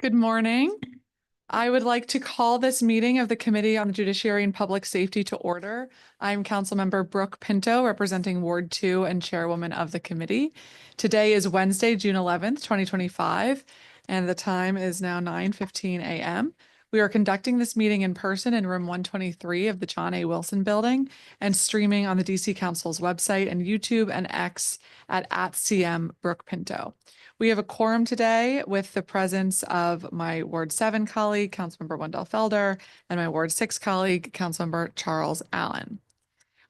Good morning. I would like to call this meeting of the Committee on the Judiciary and Public Safety to order. I'm Councilmember Brooke Pinto, representing Ward 2 and Chairwoman of the committee. Today is Wednesday, June 11th, 2025, and the time is now 9:15 a.m. We are conducting this meeting in person in room 123 of the John A. Wilson Building and streaming on the DC Council's website and YouTube and X at @CM Brooke Pinto. We have a quorum today with the presence of my Ward 7 colleague, Councilmember Wendell Felder, and my Ward 6 colleague, Councilmember Charles Allen.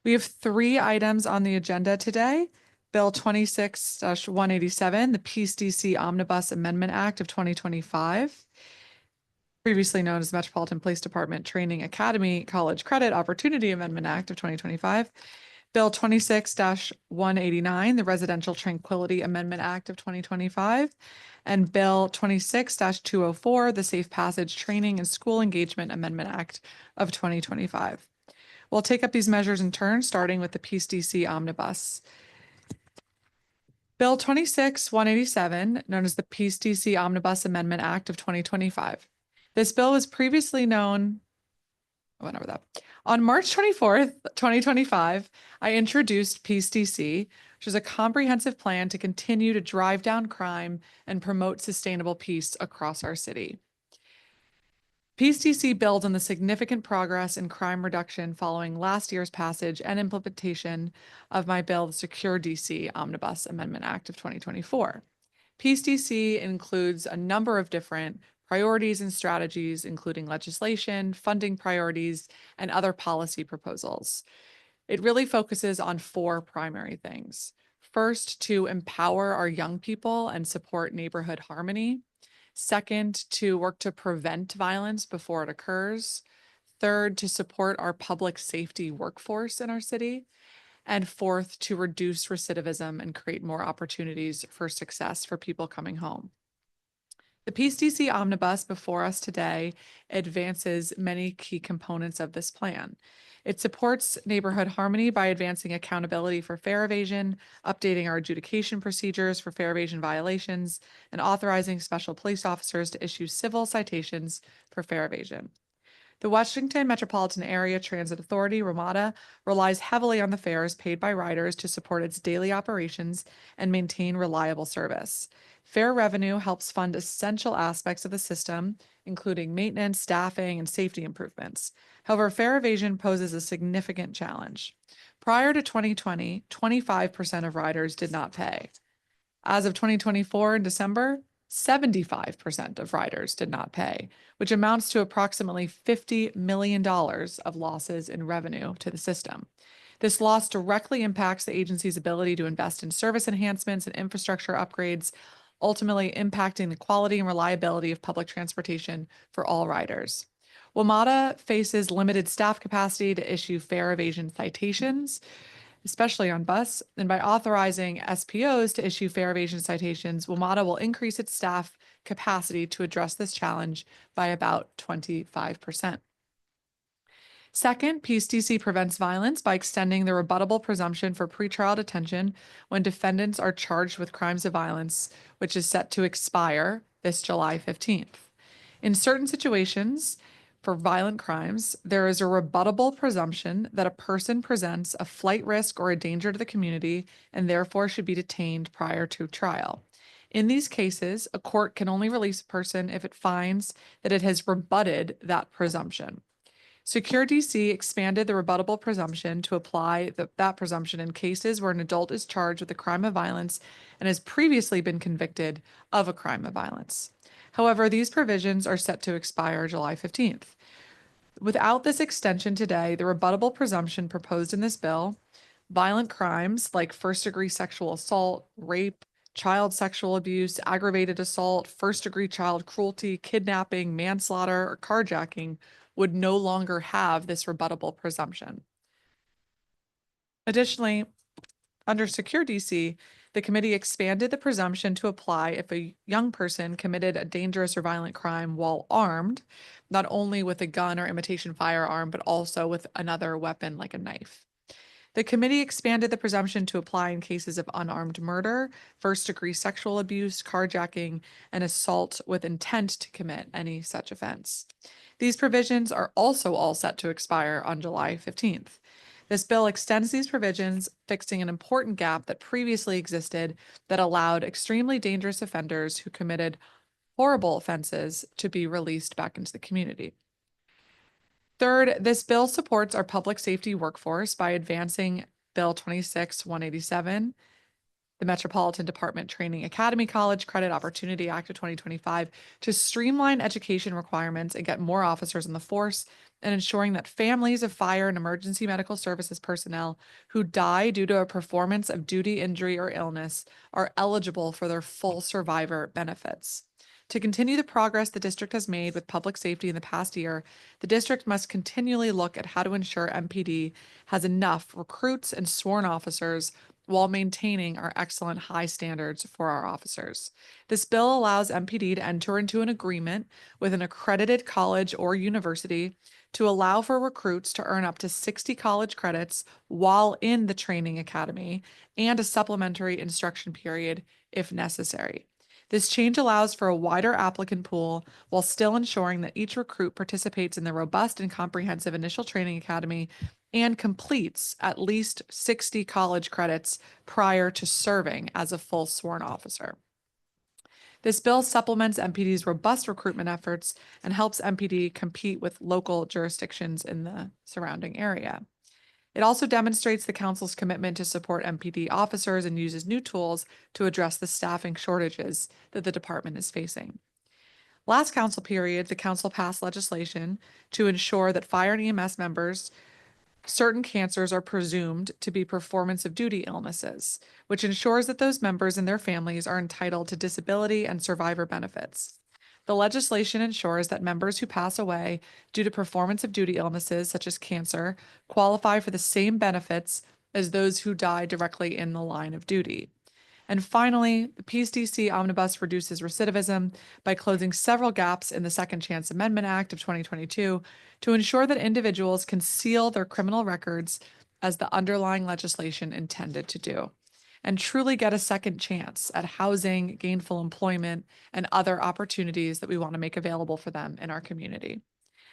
We have 3 items on the agenda today. Bill 26-187, the Peace DC Omnibus Amendment Act of 2025, previously known as Metropolitan Police Department Training Academy College Credit Opportunity Amendment Act of 2025. Bill 26-189, the Residential Tranquility Amendment Act of 2025, and Bill 26-204, the Safe Passage Training and School Engagement Amendment Act of 2025. We'll take up these measures in turn, starting with the Peace DC Omnibus. Bill 26-187, known as the Peace DC Omnibus Amendment Act of 2025. This bill was previously known, whatever that. On March 24th, 2025, I introduced Peace DC, which is a comprehensive plan to continue to drive down crime and promote sustainable peace across our city. Peace DC builds on the significant progress in crime reduction following last year's passage and implementation of my bill, the Secure DC Omnibus Amendment Act of 2024. Peace DC includes a number of different priorities and strategies, including legislation, funding priorities, and other policy proposals. It really focuses on 4 primary things. First, to empower our young people and support neighborhood harmony. Second, to work to prevent violence before it occurs. Third, to support our public safety workforce in our city. And fourth, to reduce recidivism and create more opportunities for success for people coming home. The Peace DC Omnibus before us today advances many key components of this plan. It supports neighborhood harmony by advancing accountability for fare evasion, updating our adjudication procedures for fare evasion violations, and authorizing special police officers to issue civil citations for fare evasion. The Washington Metropolitan Area Transit Authority, WMATA, relies heavily on the fares paid by riders to support its daily operations and maintain reliable service. Fare revenue helps fund essential aspects of the system, including maintenance, staffing, and safety improvements. However, fare evasion poses a significant challenge. Prior to 2020, 25% of riders did not pay. As of 2024 in December, 75% of riders did not pay, which amounts to approximately $50 million of losses in revenue to the system. This loss directly impacts the agency's ability to invest in service enhancements and infrastructure upgrades, ultimately impacting the quality and reliability of public transportation for all riders. WMATA faces limited staff capacity to issue fare evasion citations, especially on bus, and by authorizing SPOs to issue fare evasion citations, WMATA will increase its staff capacity to address this challenge by about 25%. Second, Peace DC prevents violence by extending the rebuttable presumption for pretrial detention when defendants are charged with crimes of violence, which is set to expire this July 15th. In certain situations, for violent crimes, there is a rebuttable presumption that a person presents a flight risk or a danger to the community and therefore should be detained prior to trial. In these cases, a court can only release a person if it finds that it has rebutted that presumption. Secure DC expanded the rebuttable presumption to apply that presumption in cases where an adult is charged with a crime of violence and has previously been convicted of a crime of violence. However, these provisions are set to expire July 15th. Without this extension today, the rebuttable presumption proposed in this bill, violent crimes like first-degree sexual assault, rape, child sexual abuse, aggravated assault, first-degree child cruelty, kidnapping, manslaughter, or carjacking would no longer have this rebuttable presumption. Additionally, under Secure DC, the committee expanded the presumption to apply if a young person committed a dangerous or violent crime while armed, not only with a gun or imitation firearm, but also with another weapon like a knife. The committee expanded the presumption to apply in cases of unarmed murder, first-degree sexual abuse, carjacking, and assault with intent to commit any such offense. These provisions are also all set to expire on July 15th. This bill extends these provisions, fixing an important gap that previously existed that allowed extremely dangerous offenders who committed horrible offenses to be released back into the community. Third, this bill supports our public safety workforce by advancing Bill 26-187, the Metropolitan Department Training Academy College Credit Opportunity Act of 2025, to streamline education requirements and get more officers in the force, and ensuring that families of fire and emergency medical services personnel who die due to a performance of duty, injury, or illness are eligible for their full survivor benefits. To continue the progress the district has made with public safety in the past year, the district must continually look at how to ensure MPD has enough recruits and sworn officers while maintaining our excellent high standards for our officers. This bill allows MPD to enter into an agreement with an accredited college or university to allow for recruits to earn up to 60 college credits while in the training academy and a supplementary instruction period if necessary. This change allows for a wider applicant pool while still ensuring that each recruit participates in the robust and comprehensive initial training academy and completes at least 60 college credits prior to serving as a full sworn officer. This bill supplements MPD's robust recruitment efforts and helps MPD compete with local jurisdictions in the surrounding area. It also demonstrates the council's commitment to support MPD officers and uses new tools to address the staffing shortages that the department is facing. Last council period, the council passed legislation to ensure that fire and EMS members, certain cancers are presumed to be performance of duty illnesses, which ensures that those members and their families are entitled to disability and survivor benefits. The legislation ensures that members who pass away due to performance of duty illnesses such as cancer qualify for the same benefits as those who die directly in the line of duty. And finally, the PSDC Omnibus reduces recidivism by closing several gaps in the Second Chance Amendment Act of 2022 to ensure that individuals can seal their criminal records as the underlying legislation intended to do, and truly get a second chance at housing, gainful employment, and other opportunities that we want to make available for them in our community.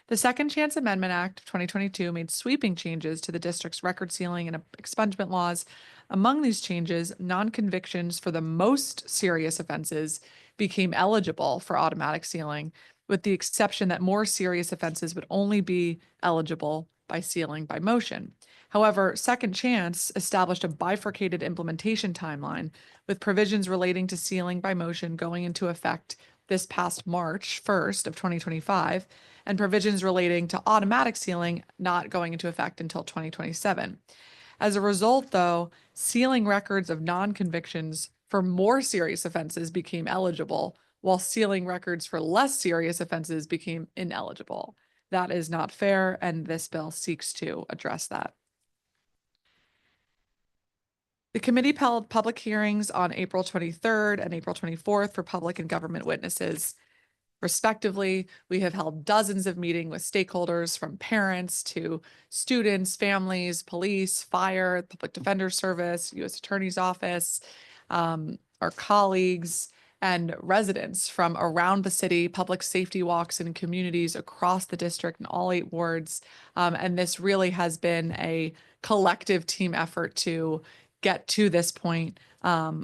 The Second Chance Amendment Act of 2022 made sweeping changes to the district's record sealing and expungement laws. Among these changes, non-convictions for the most serious offenses became eligible for automatic sealing, with the exception that more serious offenses would only be eligible by sealing by motion. However, Second Chance established a bifurcated implementation timeline, with provisions relating to sealing by motion going into effect this past March 1st of 2025, and provisions relating to automatic sealing not going into effect until 2027. As a result, though, sealing records of non-convictions for more serious offenses became eligible, while sealing records for less serious offenses became ineligible. That is not fair, and this bill seeks to address that. The committee held public hearings on April 23rd and April 24th for public and government witnesses, respectively. We have held dozens of meetings with stakeholders, from parents to students, families, police, fire, public defender service, U.S. Attorney's Office, our colleagues, and residents from around the city, public safety walks in communities across the district in all 8 wards. And this really has been a collective team effort to get to this point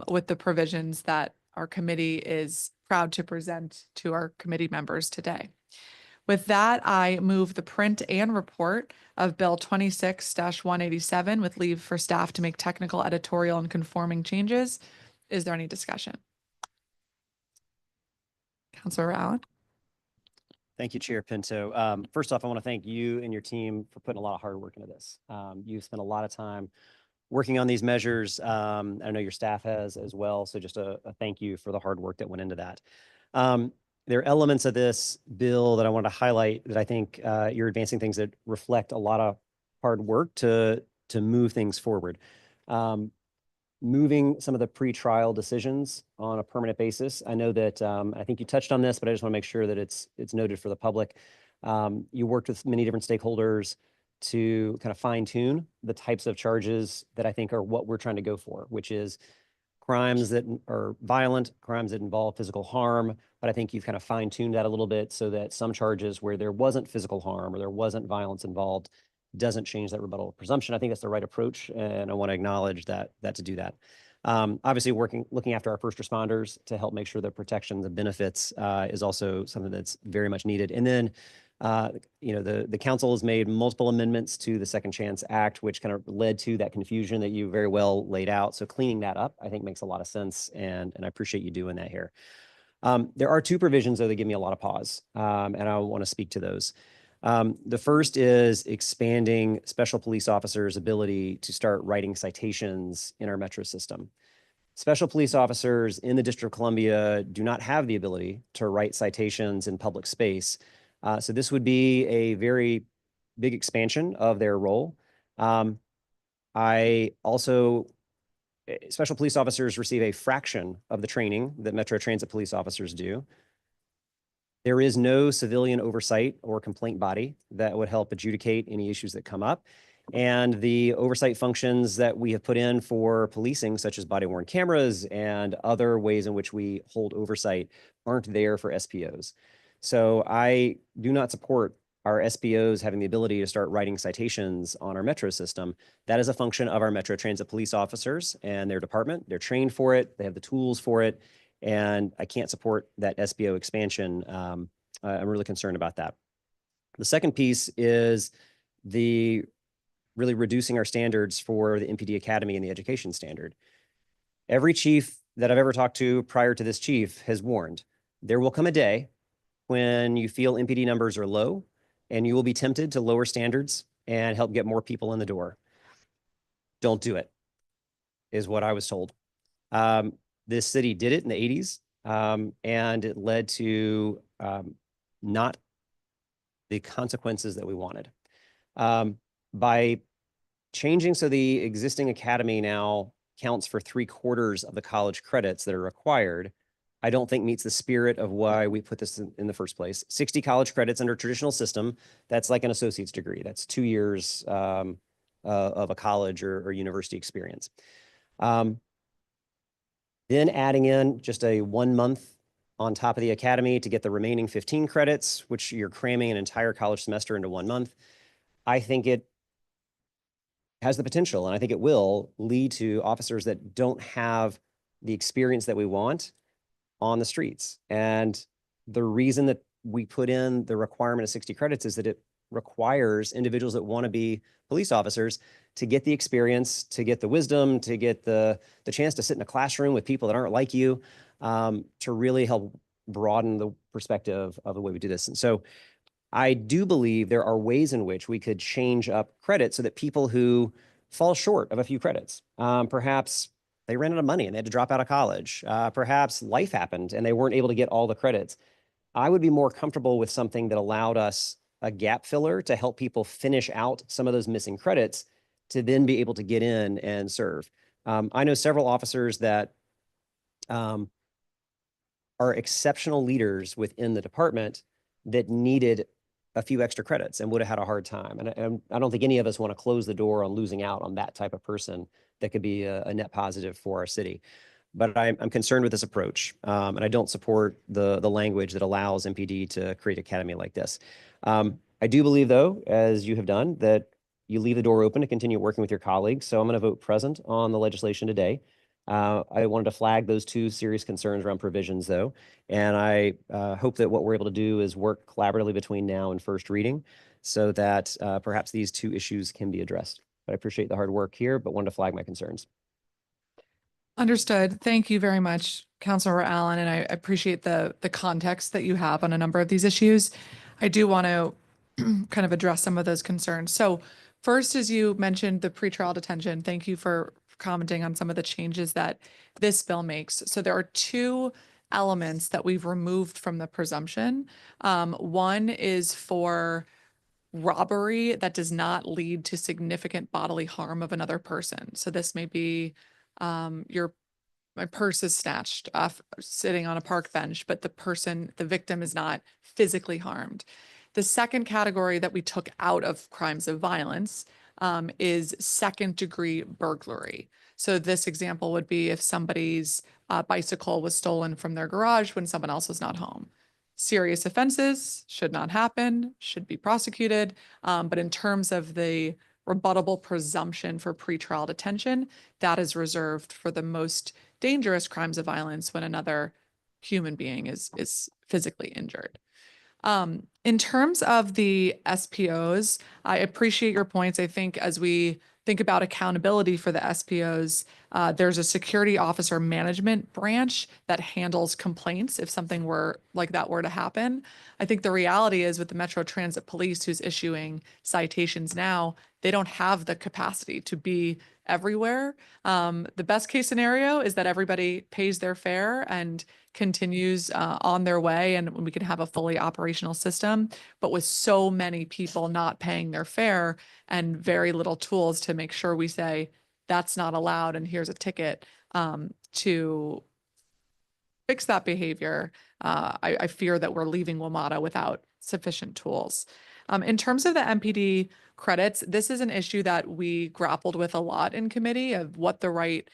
with the provisions that our committee is proud to present to our committee members today. With that, I move the print and report of Bill 26-187 with leave for staff to make technical, editorial, and conforming changes. Is there any discussion? Councilor Allen. Thank you, Chair Pinto. First off, I want to thank you and your team for putting a lot of hard work into this. You've spent a lot of time working on these measures. I know your staff has as well. So just a thank you for the hard work that went into that. There are elements of this bill that I want to highlight that I think you're advancing things that reflect a lot of hard work to move things forward. Moving some of the pre-trial decisions on a permanent basis. I know that I think you touched on this, but I just want to make sure that it's noted for the public. You worked with many different stakeholders to kind of fine tune the types of charges that I think are what we're trying to go for, which is crimes that are violent, crimes that involve physical harm. But I think you've kind of fine tuned that a little bit so that some charges where there wasn't physical harm or there wasn't violence involved doesn't change that rebuttal presumption. I think that's the right approach, and I want to acknowledge that to do that. Obviously, looking after our first responders to help make sure that protections and benefits is also something that's very much needed. And then, the council has made multiple amendments to the Second Chance Act, which kind of led to that confusion that you very well laid out. So cleaning that up, I think, makes a lot of sense, and I appreciate you doing that here. There are two provisions, though, that give me a lot of pause, and I want to speak to those. The first is expanding special police officers' ability to start writing citations in our metro system. Special police officers in the District of Columbia do not have the ability to write citations in public space. So this would be a very big expansion of their role. I also, special police officers receive a fraction of the training that Metro Transit police officers do. There is no civilian oversight or complaint body that would help adjudicate any issues that come up. And the oversight functions that we have put in for policing, such as body-worn cameras and other ways in which we hold oversight, aren't there for SPOs. So I do not support our SPOs having the ability to start writing citations on our metro system. That is a function of our Metro Transit police officers and their department. They're trained for it. They have the tools for it. And I can't support that SBO expansion. I'm really concerned about that. The second piece is the really reducing our standards for the MPD Academy and the education standard. Every chief that I've ever talked to prior to this chief has warned, there will come a day when you feel MPD numbers are low and you will be tempted to lower standards and help get more people in the door. Don't do it, is what I was told. This city did it in the 80s, and it led to not the consequences that we wanted. By changing so the existing academy now counts for 3/4 of the college credits that are required, I don't think meets the spirit of why we put this in the first place. 60 college credits under traditional system, that's like an associate's degree. That's 2 years of a college or university experience. Then adding in just a 1 month on top of the academy to get the remaining 15 credits, which you're cramming an entire college semester into 1 month. I think it has the potential, and I think it will lead to officers that don't have the experience that we want on the streets. And the reason that we put in the requirement of 60 credits is that it requires individuals that want to be police officers to get the experience, to get the wisdom, to get the chance to sit in a classroom with people that aren't like you, to really help broaden the perspective of the way we do this. And so I do believe there are ways in which we could change up credit so that people who fall short of a few credits, perhaps they ran out of money and they had to drop out of college, perhaps life happened and they weren't able to get all the credits. I would be more comfortable with something that allowed us a gap filler to help people finish out some of those missing credits to then be able to get in and serve. I know several officers that are exceptional leaders within the department that needed a few extra credits and would have had a hard time. And I don't think any of us want to close the door on losing out on that type of person that could be a net positive for our city. But I'm concerned with this approach, and I don't support the language that allows MPD to create an academy like this. I do believe, though, as you have done, that you leave the door open to continue working with your colleagues. So I'm going to vote present on the legislation today. I wanted to flag those two serious concerns around provisions, though, and I hope that what we're able to do is work collaboratively between now and first reading so that perhaps these two issues can be addressed. But I appreciate the hard work here, but wanted to flag my concerns. Understood. Thank you very much, Councilor Allen, and I appreciate the context that you have on a number of these issues. I do want to kind of address some of those concerns. So first, as you mentioned, the pretrial detention, thank you for commenting on some of the changes that this bill makes. So there are two elements that we've removed from the presumption. One is for robbery that does not lead to significant bodily harm of another person. So this may be my purse is snatched off sitting on a park bench, but the victim is not physically harmed. The second category that we took out of crimes of violence is second degree burglary. So this example would be if somebody's bicycle was stolen from their garage when someone else was not home. Serious offenses should not happen, should be prosecuted. But in terms of the rebuttable presumption for pretrial detention, that is reserved for the most dangerous crimes of violence when another human being is physically injured. In terms of the SPOs, I appreciate your points. I think as we think about accountability for the SPOs, there's a security officer management branch that handles complaints if something were like that were to happen. I think the reality is with the Metro Transit Police who's issuing citations now, they don't have the capacity to be everywhere. The best case scenario is that everybody pays their fare and continues on their way and we can have a fully operational system. But with so many people not paying their fare and very little tools to make sure we say that's not allowed and here's a ticket to fix that behavior, I fear that we're leaving WMATA without sufficient tools. In terms of the MPD credits, this is an issue that we grappled with a lot in committee of what the right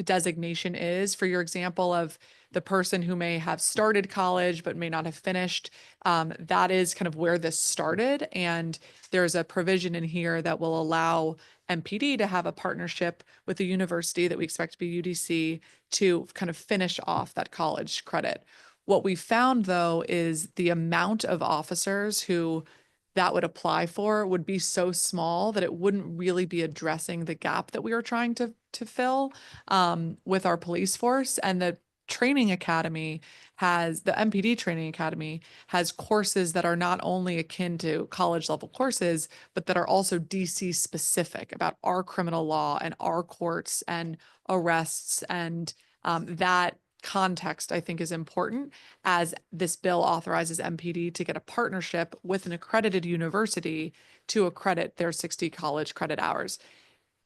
designation is. For your example of the person who may have started college but may not have finished, that is kind of where this started. And there's a provision in here that will allow MPD to have a partnership with a university that we expect to be UDC to kind of finish off that college credit. What we found though is the amount of officers who that would apply for would be so small that it wouldn't really be addressing the gap that we were trying to fill with our police force. And the training academy the MPD training academy has courses that are not only akin to college level courses, but that are also DC specific about our criminal law and our courts and arrests. And that context, I think, is important as this bill authorizes MPD to get a partnership with an accredited university to accredit their 60 college credit hours.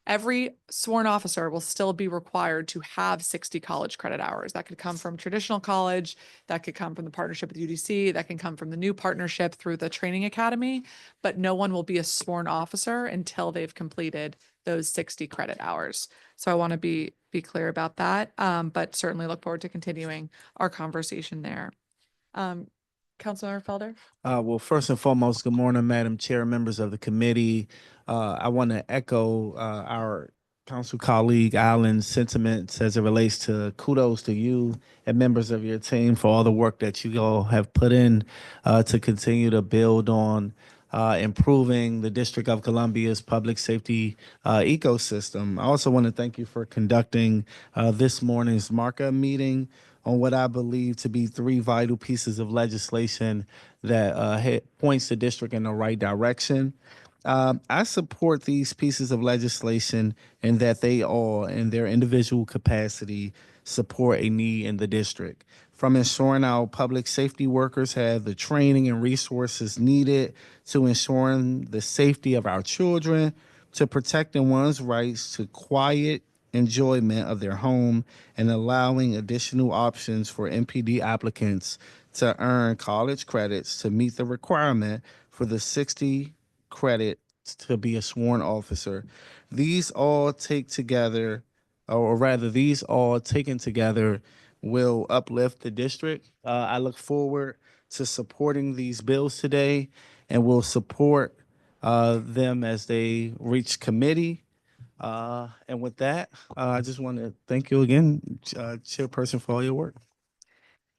Every sworn officer will still be required to have 60 college credit hours. That could come from traditional college, that could come from the partnership with UDC, that can come from the new partnership through the training academy, but no one will be a sworn officer until they've completed those 60 credit hours. So I want to be clear about that, but certainly look forward to continuing our conversation there. Councilmember Felder? Well, first and foremost, good morning, Madam Chair, members of the committee. I want to echo our council colleague Alan's sentiments as it relates to kudos to you and members of your team for all the work that you all have put in to continue to build on improving the District of Columbia's public safety ecosystem. I also want to thank you for conducting this morning's markup meeting on what I believe to be three vital pieces of legislation that points the district in the right direction. I support these pieces of legislation and that they all, in their individual capacity, support a need in the district. From ensuring our public safety workers have the training and resources needed to ensuring the safety of our children, to protecting one's rights to quiet enjoyment of their home, and allowing additional options for MPD applicants to earn college credits to meet the requirement for the 60 credit to be a sworn officer. These all take together, or rather, these all taken together will uplift the district. I look forward to supporting these bills today and will support them as they reach committee. And with that, I just want to thank you again, Chairperson, for all your work.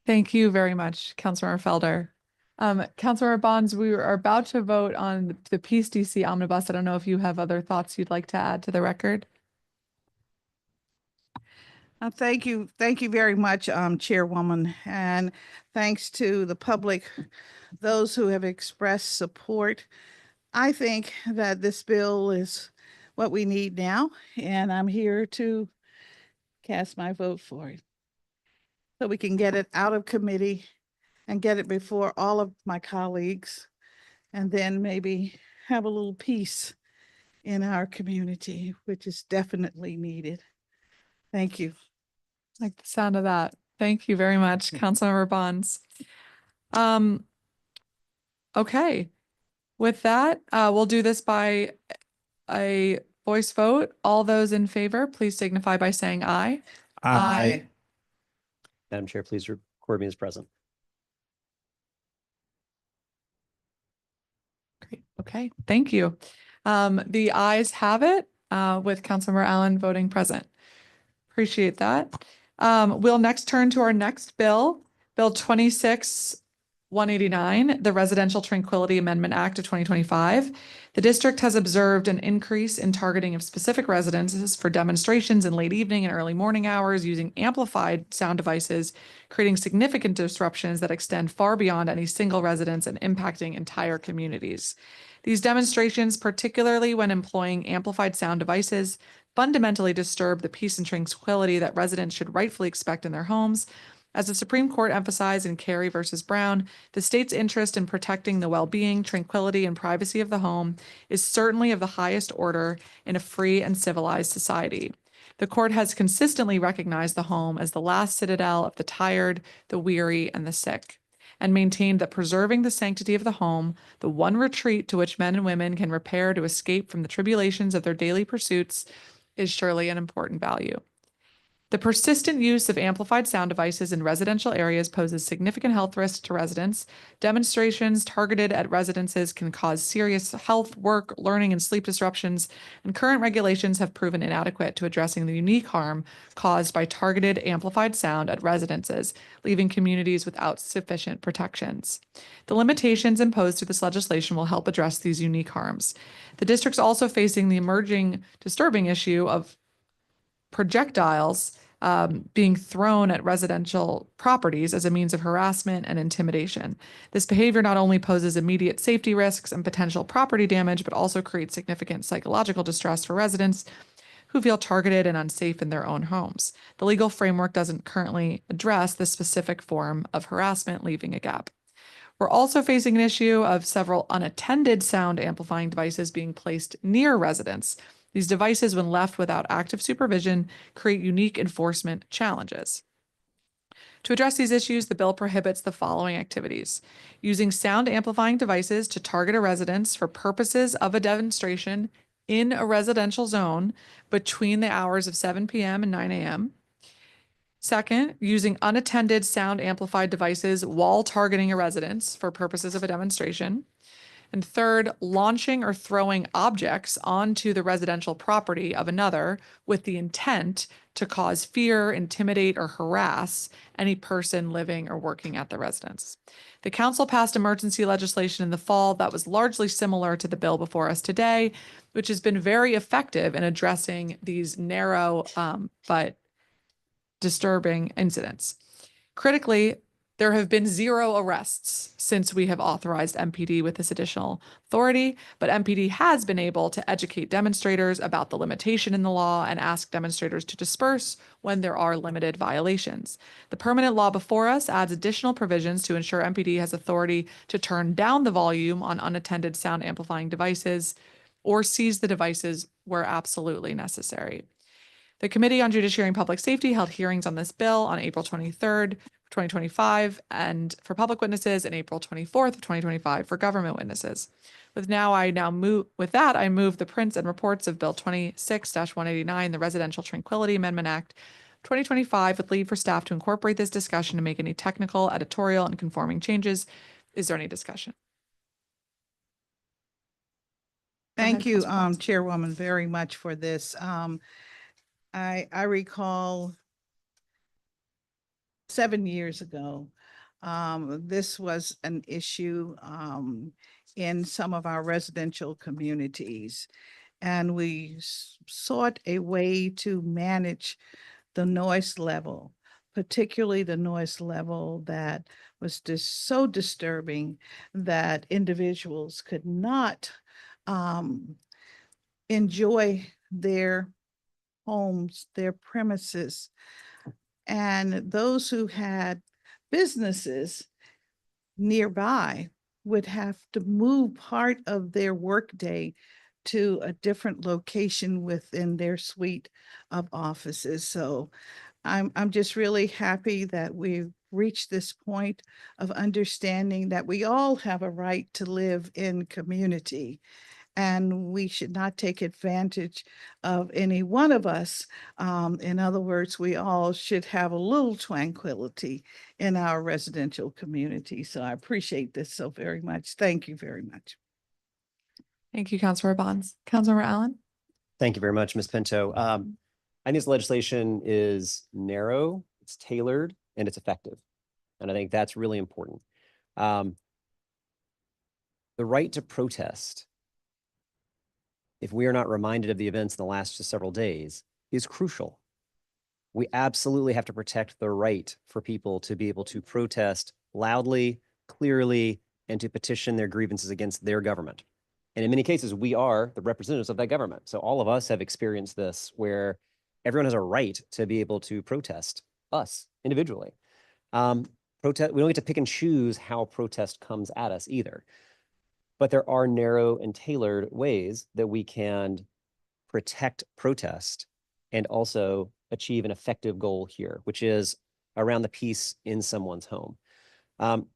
Thank you very much, Councilmember Felder. Councilmember Bonds, we are about to vote on the Peace DC omnibus. I don't know if you have other thoughts you'd like to add to the record. Thank you. Thank you very much, Chairwoman. And thanks to the public, those who have expressed support. I think that this bill is what we need now, and I'm here to cast my vote for it. So we can get it out of committee and get it before all of my colleagues, and then maybe have a little peace in our community, which is definitely needed. Thank you. Like the sound of that. Thank you very much, Councilmember Bonds. Okay. With that, we'll do this by a voice vote. All those in favor, please signify by saying aye. Aye. Madam Chair, please record me as present. Great. Okay, thank you. The ayes have it, with Councilmember Allen voting present. Appreciate that. We'll next turn to our next bill, Bill 26-189, the Residential Tranquility Amendment Act of 2025. The district has observed an increase in targeting of specific residences for demonstrations in late evening and early morning hours using amplified sound devices, creating significant disruptions that extend far beyond any single residence and impacting entire communities. These demonstrations, particularly when employing amplified sound devices, fundamentally disturb the peace and tranquility that residents should rightfully expect in their homes. As the Supreme Court emphasized in Carey versus Brown, the state's interest in protecting the well-being, tranquility, and privacy of the home is certainly of the highest order in a free and civilized society. The court has consistently recognized the home as the last citadel of the tired, the weary, and the sick, and maintained that preserving the sanctity of the home, the one retreat to which men and women can repair to escape from the tribulations of their daily pursuits, is surely an important value. The persistent use of amplified sound devices in residential areas poses significant health risks to residents. Demonstrations targeted at residences can cause serious health, work, learning, and sleep disruptions, and current regulations have proven inadequate to addressing the unique harm caused by targeted amplified sound at residences, leaving communities without sufficient protections. The limitations imposed through this legislation will help address these unique harms. The district's also facing the emerging disturbing issue of projectiles being thrown at residential properties as a means of harassment and intimidation. This behavior not only poses immediate safety risks and potential property damage, but also creates significant psychological distress for residents who feel targeted and unsafe in their own homes. The legal framework doesn't currently address this specific form of harassment, leaving a gap. We're also facing an issue of several unattended sound amplifying devices being placed near residents. These devices, when left without active supervision, create unique enforcement challenges. To address these issues, the bill prohibits the following activities: using sound amplifying devices to target a residence for purposes of a demonstration in a residential zone between the hours of 7 p.m. and 9 a.m. Second, using unattended sound amplified devices while targeting a residence for purposes of a demonstration. And third, launching or throwing objects onto the residential property of another with the intent to cause fear, intimidate, or harass any person living or working at the residence. The council passed emergency legislation in the fall that was largely similar to the bill before us today, which has been very effective in addressing these narrow but disturbing incidents. Critically, there have been 0 arrests since we have authorized MPD with this additional authority, but MPD has been able to educate demonstrators about the limitation in the law and ask demonstrators to disperse when there are limited violations. The permanent law before us adds additional provisions to ensure MPD has authority to turn down the volume on unattended sound amplifying devices or seize the devices where absolutely necessary. The Committee on Judiciary and Public Safety held hearings on this bill on April 23rd, 2025, and for public witnesses, and April 24th, 2025 for government witnesses. I move the prints and reports of Bill 26-189, the Residential Tranquility Amendment Act 2025, with leave for staff to incorporate this discussion to make any technical, editorial, and conforming changes. Is there any discussion? Thank you, Councilor Fox. Chairwoman, very much for this. I recall 7 years ago, this was an issue in some of our residential communities. And we sought a way to manage the noise level, particularly the noise level that was just so disturbing that individuals could not enjoy their homes, their premises. And those who had businesses nearby would have to move part of their workday to a different location within their suite of offices. So I'm just really happy that we've reached this point of understanding that we all have a right to live in community, and we should not take advantage of any one of us. In other words, we all should have a little tranquility in our residential community. So I appreciate this so very much. Thank you very much. Thank you, Councilor Bonds. Councilor Allen? Thank you very much, Ms. Pinto. I think this legislation is narrow, it's tailored, and it's effective. And I think that's really important. The right to protest, if we are not reminded of the events in the last just several days, is crucial. We absolutely have to protect the right for people to be able to protest loudly, clearly, and to petition their grievances against their government. And in many cases, we are the representatives of that government. So all of us have experienced this where everyone has a right to be able to protest us individually. We don't get to pick and choose how protest comes at us either. But there are narrow and tailored ways that we can protect protest and also achieve an effective goal here, which is around the peace in someone's home.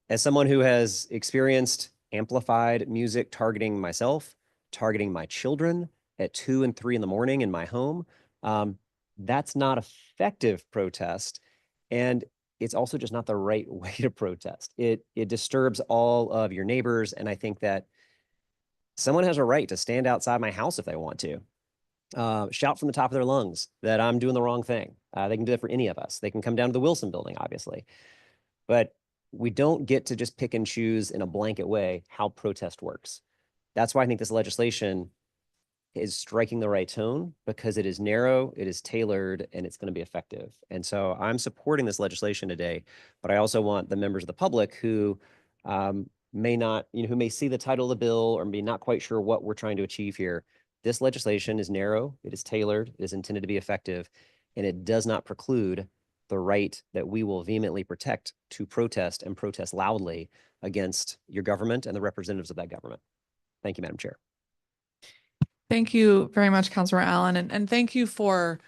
As someone who has experienced amplified music targeting myself, targeting my children at 2 and 3 in the morning in my home, that's not effective protest. And it's also just not the right way to protest. It disturbs all of your neighbors. And I think that someone has a right to stand outside my house if they want to. Shout from the top of their lungs that I'm doing the wrong thing. They can do that for any of us. They can come down to the Wilson building, obviously. But we don't get to just pick and choose in a blanket way how protest works. That's why I think this legislation is striking the right tone, because it is narrow, it is tailored, and it's going to be effective. And so I'm supporting this legislation today, but I also want the members of the public who may not, who may see the title of the bill or be not quite sure what we're trying to achieve here. This legislation is narrow, it is tailored, it is intended to be effective, and it does not preclude the right that we will vehemently protect to protest and protest loudly against your government and the representatives of that government. Thank you, Madam Chair. Thank you very much, Councilor Allen, and thank you for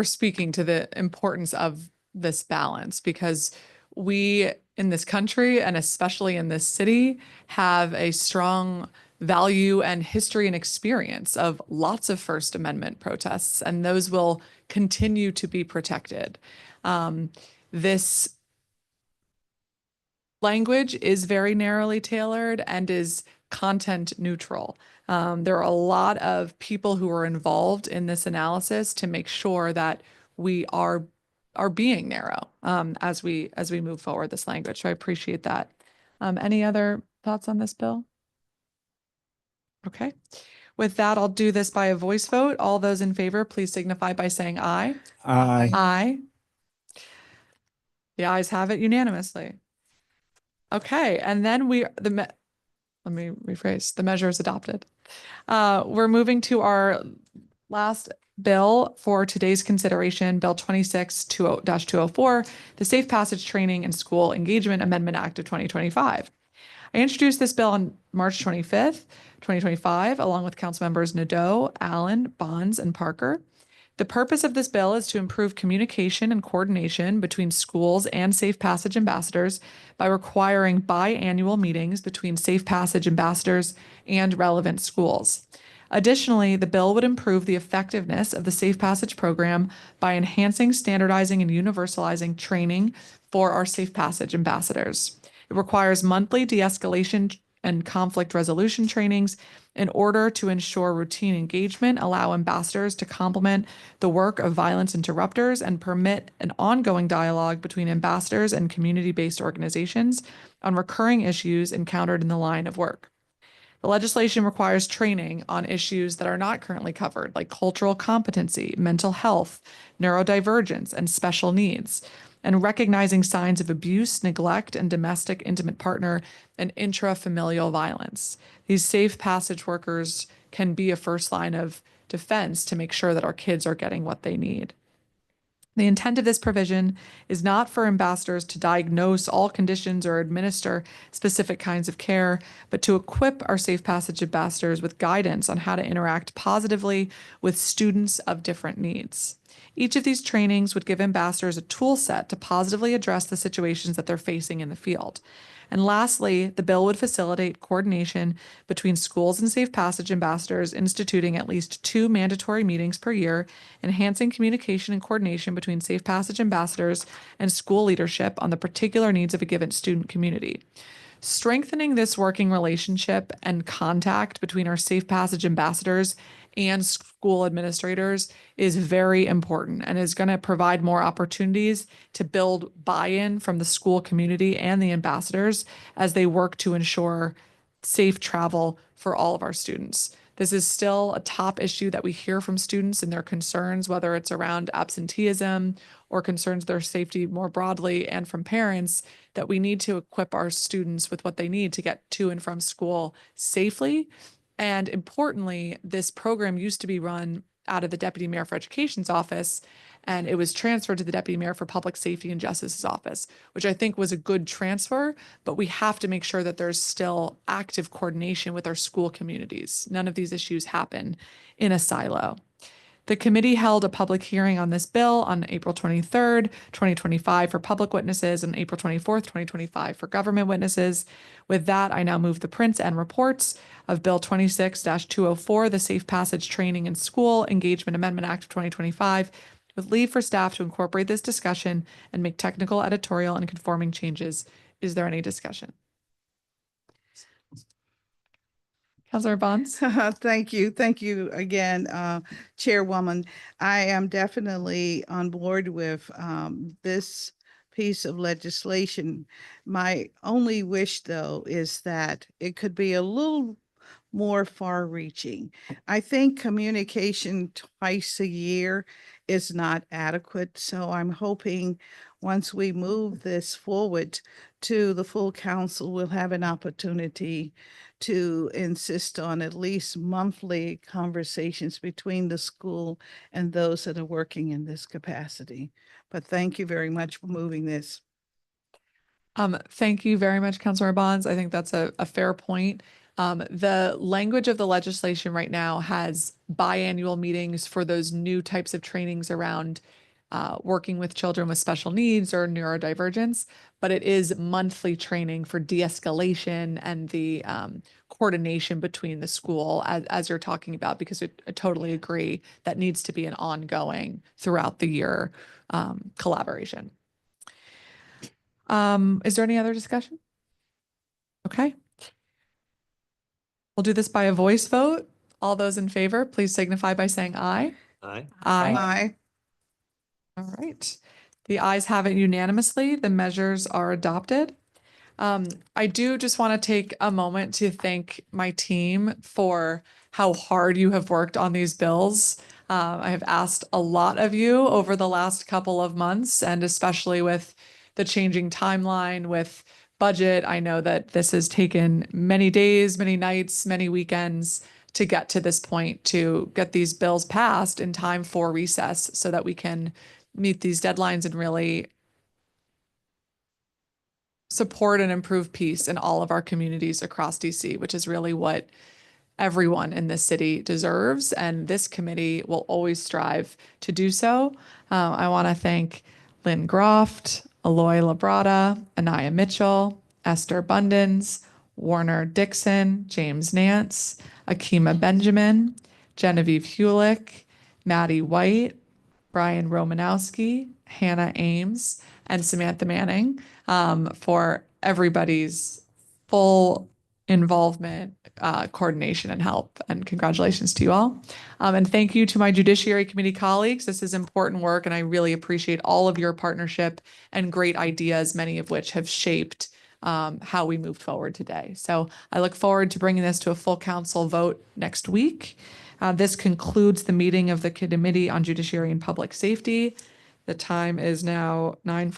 speaking to the importance of this balance, because we in this country, and especially in this city, have a strong value and history and experience of lots of First Amendment protests, and those will continue to be protected. This language is very narrowly tailored and is content neutral. There are a lot of people who are involved in this analysis to make sure that we are being narrow as we move forward this language. So I appreciate that. Any other thoughts on this bill? Okay. With that, I'll do this by a voice vote. All those in favor, please signify by saying aye. Aye. Aye. The ayes have it unanimously. Okay, and then let me rephrase, the measure is adopted. We're moving to our last bill for today's consideration, Bill 26-204, the Safe Passage Training and School Engagement Amendment Act of 2025. I introduced this bill on March 25th, 2025, along with council members Nadeau, Allen, Bonds, and Parker. The purpose of this bill is to improve communication and coordination between schools and Safe Passage ambassadors by requiring biannual meetings between Safe Passage ambassadors and relevant schools. Additionally, the bill would improve the effectiveness of the Safe Passage program by enhancing, standardizing, and universalizing training for our Safe Passage ambassadors. It requires monthly de-escalation and conflict resolution trainings in order to ensure routine engagement, allow ambassadors to complement the work of violence interrupters, and permit an ongoing dialogue between ambassadors and community-based organizations on recurring issues encountered in the line of work. The legislation requires training on issues that are not currently covered, like cultural competency, mental health, neurodivergence, and special needs, and recognizing signs of abuse, neglect, and domestic intimate partner and intrafamilial violence. These Safe Passage workers can be a first line of defense to make sure that our kids are getting what they need. The intent of this provision is not for ambassadors to diagnose all conditions or administer specific kinds of care, but to equip our Safe Passage ambassadors with guidance on how to interact positively with students of different needs. Each of these trainings would give ambassadors a tool set to positively address the situations that they're facing in the field. And lastly, the bill would facilitate coordination between schools and safe passage ambassadors, instituting at least 2 mandatory meetings per year, enhancing communication and coordination between safe passage ambassadors and school leadership on the particular needs of a given student community. Strengthening this working relationship and contact between our safe passage ambassadors and school administrators is very important and is going to provide more opportunities to build buy-in from the school community and the ambassadors as they work to ensure safe travel for all of our students. This is still a top issue that we hear from students and their concerns, whether it's around absenteeism or concerns their safety more broadly, and from parents, that we need to equip our students with what they need to get to and from school safely. And importantly, this program used to be run out of the Deputy Mayor for Education's office, and it was transferred to the Deputy Mayor for Public Safety and Justice's office, which I think was a good transfer, but we have to make sure that there's still active coordination with our school communities. None of these issues happen in a silo. The committee held a public hearing on this bill on April 23rd, 2025 for public witnesses and April 24th, 2025 for government witnesses. With that, I now move the prints and reports of Bill 26-204, the Safe Passage Training in School Engagement Amendment Act of 2025, with leave for staff to incorporate this discussion and make technical, editorial, and conforming changes. Is there any discussion? Councilor Bonds? Thank you. Thank you again, Chairwoman. I am definitely on board with this piece of legislation. My only wish, though, is that it could be a little more far-reaching. I think communication twice a year is not adequate, so I'm hoping once we move this forward to the full council, we'll have an opportunity to insist on at least monthly conversations between the school and those that are working in this capacity. But thank you very much for moving this. Thank you very much, Councilor Bonds. I think that's a fair point. The language of the legislation right now has biannual meetings for those new types of trainings around working with children with special needs or neurodivergence, but it is monthly training for de-escalation and the coordination between the school as you're talking about, because I totally agree that needs to be an ongoing throughout the year collaboration. Is there any other discussion? Okay. We'll do this by a voice vote. All those in favor, please signify by saying aye. Aye. Aye. Aye. All right. The ayes have it unanimously. The measures are adopted. I do just want to take a moment to thank my team for how hard you have worked on these bills. I have asked a lot of you over the last couple of months, and especially with the changing timeline with budget, I know that this has taken many days, many nights, many weekends to get to this point, to get these bills passed in time for recess so that we can meet these deadlines and really support and improve peace in all of our communities across DC, which is really what everyone in this city deserves. And this committee will always strive to do so. I want to thank Lynn Groft, Aloy Labrada, Anaya Mitchell, Esther Bundens, Warner Dixon, James Nance, Akima Benjamin, Genevieve Hulick, Maddie White, Brian Romanowski, Hannah Ames, and Samantha Manning for everybody's full involvement, coordination, and help. And congratulations to you all. And thank you to my Judiciary Committee colleagues. This is important work, and I really appreciate all of your partnership and great ideas, many of which have shaped how we moved forward today. So I look forward to bringing this to a full council vote next week. This concludes the meeting of the Committee on Judiciary and Public Safety. The time is now 9:40.